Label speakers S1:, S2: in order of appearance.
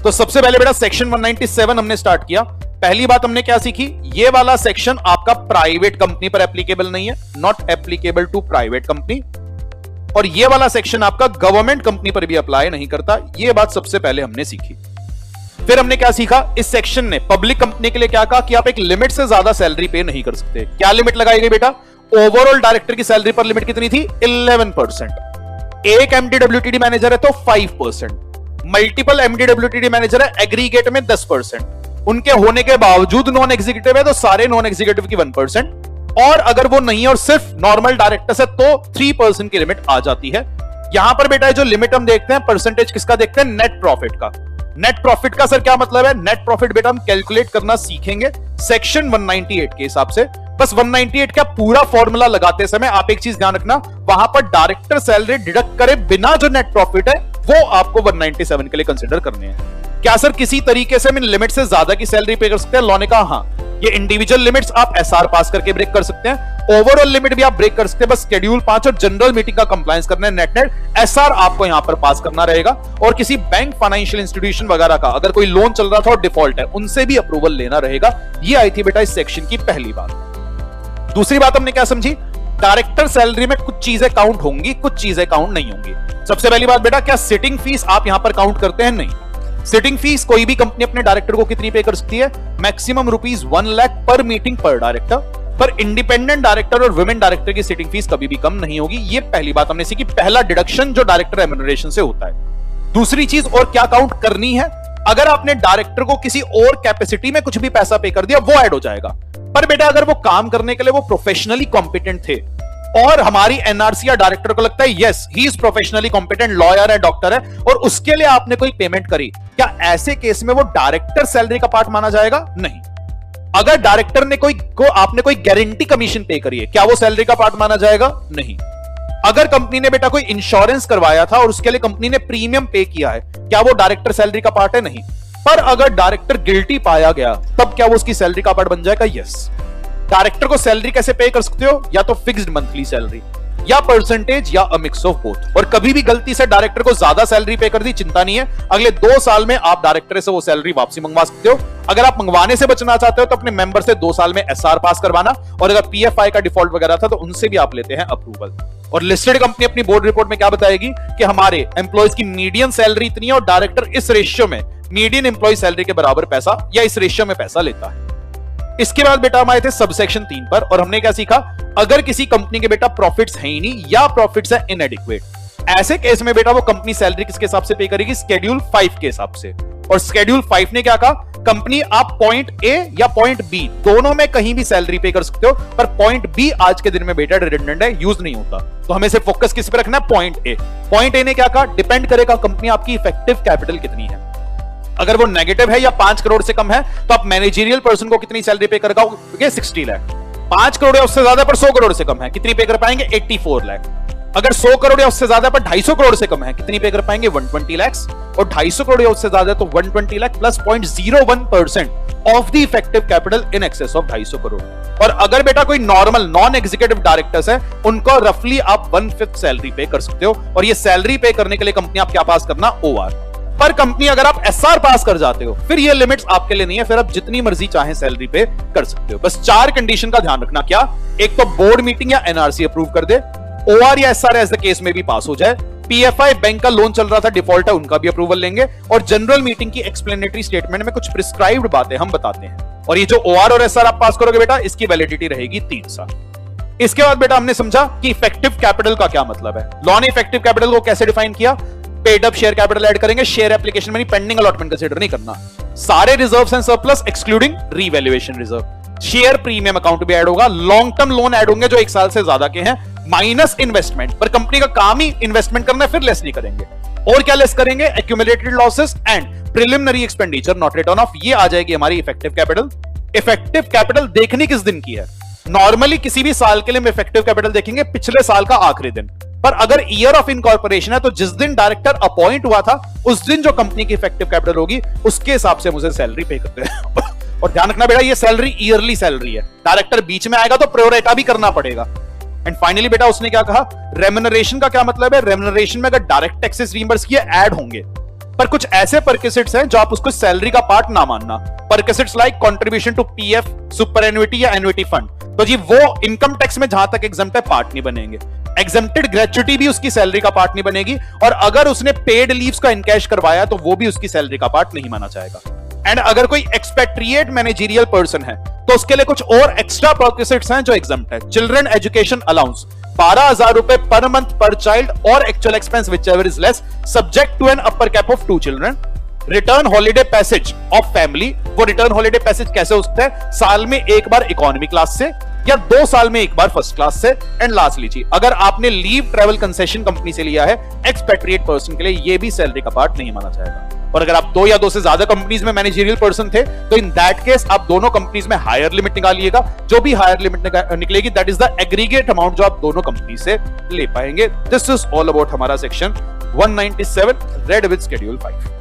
S1: तो सबसे पहले बेटा सेक्शन 197 हमने स्टार्ट किया। पहली बात हमने क्या सीखी, ये वाला सेक्शन आपका प्राइवेट कंपनी पर एप्लीकेबल नहीं है, not applicable to private company. और ये वाला सेक्शन आपका गवर्नमेंट कंपनी पर भी अप्लाई नहीं करता, ये बात सबसे पहले हमने सीखी। फिर हमने क्या सीखा, इस सेक्शन ने पब्लिक कंपनी के लिए क्या कहा कि आप एक लिमिट से ज्यादा सैलरी पे नहीं कर सकते। क्या लिमिट लगाई गई बेटा, ओवरऑल डायरेक्टर की सैलरी पर लिमिट कितनी थी, 11%। एक एमडीडब्ल्यूटीडी मैनेजर है तो 5%, मल्टीपल एमडीडब्ल्यूटीडी मैनेजर है एग्रीगेट में 10%, उनके होने के बावजूद नॉन एग्जीक्यूटिव है तो सारे नॉन एग्जीक्यूटिव की 1%, और अगर वो नहीं है और सिर्फ नॉर्मल डायरेक्टर है तो 3% की लिमिट आ जाती है। यहां पर बेटा जो लिमिट हम देखते हैं, परसेंटेज किसका देखते हैं, नेट प्रॉफिट का। नेट प्रॉफिट का सर क्या मतलब है, नेट प्रॉफिट बेटा हम कैलकुलेट करना सीखेंगे सेक्शन 198 के हिसाब से। बस 198 का पूरा फॉर्मूला लगाते समय आप एक चीज ध्यान रखना, वहां पर डायरेक्टर सैलरी डिडक्ट करे बिना जो नेट प्रॉफिट है वो आपको 197 के लिए कंसिडर करने हैं। क्या सर किसी तरीके से हम इन लिमिट से ज्यादा की सैलरी पे कर सकते हैं, लॉ ने कहा हाँ, ये इंडिविजुअल लिमिट्स आप एसआर पास करके ब्रेक कर सकते हैं, ओवरऑल लिमिट भी आप ब्रेक कर सकते हैं, बस शेड्यूल 5 और जनरल मीटिंग का कंप्लायंस करना है, नेट नेट एसआर आपको यहां पर पास करना रहेगा। और किसी बैंक, फाइनेंशियल इंस्टीट्यूशन वगैरह का अगर कोई लोन चल रहा था और डिफॉल्ट है, उनसे भी अप्रूवल लेना रहेगा। ये आई थी बेटा इस सेक्शन की पहली बात। दूसरी बात हमने क्या समझी, डायरेक्टर सैलरी में कुछ चीजें काउंट होंगी, कुछ चीजें काउंट नहीं होंगी। सबसे पहली बात बेटा, क्या सिटिंग फीस आप यहां पर काउंट करते हैं, नहीं। सिटिंग फीस कोई भी कंपनी अपने डायरेक्टर को कितनी पे कर सकती है, मैक्सिमम ₹1 लाख पर मीटिंग पर डायरेक्टर। पर इंडिपेंडेंट डायरेक्टर और वुमेन डायरेक्टर की सिटिंग फीस कभी भी कम नहीं होगी। ये पहली बात हमने सीखी, पहला डिडक्शन जो डायरेक्टर रेम्यूनरेशन से होता है। दूसरी चीज और क्या काउंट करनी है, अगर आपने डायरेक्टर को किसी और कैपेसिटी में कुछ भी पैसा पे कर दिया वो ऐड हो जाएगा। पर बेटा अगर वो काम करने के लिए वो प्रोफेशनली कॉम्पिटेंट थे और हमारी एनआरसी या डायरेक्टर को लगता है yes he is professionally competent, lawyer है, डॉक्टर है, और उसके लिए आपने कोई पेमेंट करी, क्या ऐसे केस में वो डायरेक्टर सैलरी का पार्ट माना जाएगा, नहीं। अगर डायरेक्टर ने आपने कोई गारंटी कमीशन पे करी है, क्या वो सैलरी का पार्ट माना जाएगा, नहीं। अगर कंपनी ने बेटा कोई इंश्योरेंस करवाया था और उसके लिए कंपनी ने प्रीमियम पे किया है, क्या वो डायरेक्टर सैलरी का पार्ट है, नहीं। पर अगर डायरेक्टर गिल्टी पाया गया तब क्या वो उसकी सैलरी का पार्ट बन जाएगा, यस। डायरेक्टर को सैलरी कैसे पे कर सकते हो, या तो फिक्स्ड मंथली सैलरी या परसेंटेज या अ मिक्स ऑफ बोथ। और कभी भी गलती से डायरेक्टर को ज्यादा सैलरी पे कर दी, चिंता नहीं है, अगले 2 साल में आप डायरेक्टर से वो सैलरी वापसी मंगवा सकते हो। अगर आप मंगवाने से बचना चाहते हो तो अपने मेंबर से 2 साल में एसआर पास करवाना, और अगर पीएफआई का डिफॉल्ट वगैरह था तो उनसे भी आप लेते हैं अप्रूवल। और लिस्टेड कंपनी अपनी बोर्ड रिपोर्ट में क्या बताएगी कि हमारे एम्प्लॉयज की मीडियन सैलरी इतनी है और डायरेक्टर इस रेशियो में मीडियन एम्प्लॉय सैलरी के बराबर पैसा या इस रेशियो में पैसा लेता है। इसके बाद बेटा हम आए थे सबसेक्शन 3 पर, और हमने क्या सीखा, अगर किसी कंपनी के बेटा प्रॉफिट्स है ही नहीं या प्रॉफिट्स है इनएडिक्वेट, ऐसे केस में बेटा वो कंपनी सैलरी किसके हिसाब से पे करेगी, शेड्यूल 5 के हिसाब से। और शेड्यूल 5 ने क्या कहा, कंपनी आप पॉइंट ए या पॉइंट बी दोनों में कहीं भी सैलरी पे कर सकते हो, पर पॉइंट बी आज के दिन में बेटा रिडंडेंट है, यूज नहीं होता। तो हमें सिर्फ फोकस किस पे रखना है, पॉइंट ए। पॉइंट ए ने क्या कहा, डिपेंड करेगा कंपनी आपकी इफेक्टिव कैपिटल कितनी है। अगर वो नेगेटिव है या 5 करोड़ से कम है तो आप मैनेजरियल पर्सन को कितनी सैलरी पे कर पाओगे, 60 लाख। 5 करोड़ या उससे ज्यादा पर 100 करोड़ से कम है, कितनी पे कर पाएंगे, 84 लाख। अगर 100 करोड़ या उससे ज्यादा पर 250 करोड़ से कम है, कितनी पे कर पाएंगे, 120 लाख। और 250 करोड़ या उससे ज्यादा तो 120 lakh plus 0.01% of the effective capital in excess of 250 crore. और अगर बेटा कोई नॉर्मल नॉन एग्जीक्यूटिव डायरेक्टर्स है, उनको रफली आप 1/5 सैलरी पे कर सकते हो। और ये सैलरी पे करने के लिए कंपनी आप क्या पास करना, ओआर। पर कंपनी अगर आप एसआर पास कर जाते हो फिर ये लिमिट्स आपके लिए नहीं है, फिर आप जितनी मर्जी चाहे सैलरी पे कर सकते हो। बस 4 कंडीशन का ध्यान रखना, क्या, एक तो बोर्ड मीटिंग या एनआरसी अप्रूव कर दे, ओआर या एसआर एज द केस में भी पास हो जाए, पीएफआई बैंक का लोन चल रहा था, डिफॉल्ट है, उनका भी अप्रूवल लेंगे, और जनरल मीटिंग की एक्सप्लेनेटरी स्टेटमेंट में कुछ प्रिस्क्राइब्ड बातें हम बताते हैं। और ये जो ओआर और एसआर आप पास करोगे बेटा, इसकी वैलिडिटी रहेगी 3 साल। इसके बाद बेटा हमने समझा कि इफेक्टिव कैपिटल का क्या मतलब है। लॉ ने इफेक्टिव कैपिटल को कैसे डिफाइन किया, paid up share capital add करेंगे, शेयर एप्लीकेशन में पेंडिंग अलॉटमेंट कंसीडर नहीं करना, सारे reserves and surplus excluding revaluation reserve. Share premium account भी ऐड होगा, लॉन्ग टर्म लोन ऐड होंगे जो 1 साल से ज्यादा के हैं, माइनस इन्वेस्टमेंट, पर कंपनी का काम ही इन्वेस्टमेंट करना है, फिर लेस नहीं करेंगे। और क्या लेस करेंगे, accumulated losses and preliminary expenditure not return of, ये आ जाएगी हमारी इफेक्टिव कैपिटल। इफेक्टिव कैपिटल देखनी किस दिन की है, नॉर्मली किसी भी साल के लिए हम इफेक्टिव कैपिटल देखेंगे पिछले साल का आखिरी दिन, पर अगर ईयर ऑफ इनकॉर्पोरेशन है तो जिस दिन डायरेक्टर अपॉइंट हुआ था उस दिन जो कंपनी की इफेक्टिव कैपिटल होगी उसके हिसाब से मुझे सैलरी पे करते हैं। और ध्यान रखना बेटा, ये सैलरी ईयरली सैलरी है, डायरेक्टर बीच में आएगा तो प्रोरेटा भी करना पड़ेगा। एंड फाइनली बेटा उसने क्या कहा, रेम्यूनरेशन का क्या मतलब है, रेम्यूनरेशन में अगर डायरेक्ट टैक्सेस रीइंबर्स किए ऐड होंगे, पर कुछ ऐसे परक्विजिट्स हैं जो आप उसको सैलरी का पार्ट ना मानना। Perquisites like contribution to PF, super annuity या एन्युटी फंड, तो जी वो इनकम टैक्स में जहां तक एग्जम्प्ट है पार्ट नहीं बनेंगे। एग्जम्प्टेड ग्रेच्युटी भी उसकी सैलरी का पार्ट नहीं बनेगी, और अगर उसने पेड लीव्स का इनकैश करवाया तो वो भी उसकी सैलरी का पार्ट नहीं माना जाएगा। एंड अगर कोई एक्सपेट्रिएट मैनेजरियल पर्सन है तो उसके लिए कुछ और एक्स्ट्रा परक्विजिट्स हैं जो एग्जम्प्ट है। चिल्ड्रन एजुकेशन अलाउंस 12,000 रुपए पर मंथ पर चाइल्ड और actual expense whichever is less, subject to an upper cap of 2 children. Return holiday passage of family, वो रिटर्न हॉलिडे पैसेज कैसे हो सकता है? साल में एक बार इकोनॉमी क्लास से या 2 साल में एक बार फर्स्ट क्लास से। एंड लास्टली जी, अगर आपने लीव ट्रैवल कंसेशन कंपनी से लिया है एक्सपेट्रिएट पर्सन के लिए, ये भी सैलरी का पार्ट नहीं माना जाएगा। और अगर आप 2 या 2 से ज्यादा कंपनीज में मैनेजरियल पर्सन थे तो इन दैट केस आप दोनों कंपनीज में हायर लिमिट निकालिएगा। जो भी हायर लिमिट निकलेगी that is the aggregate amount जो आप दोनों कंपनी से ले पाएंगे। दिस इज ऑल अबाउट हमारा सेक्शन 197 रेड विद शेड्यूल 5।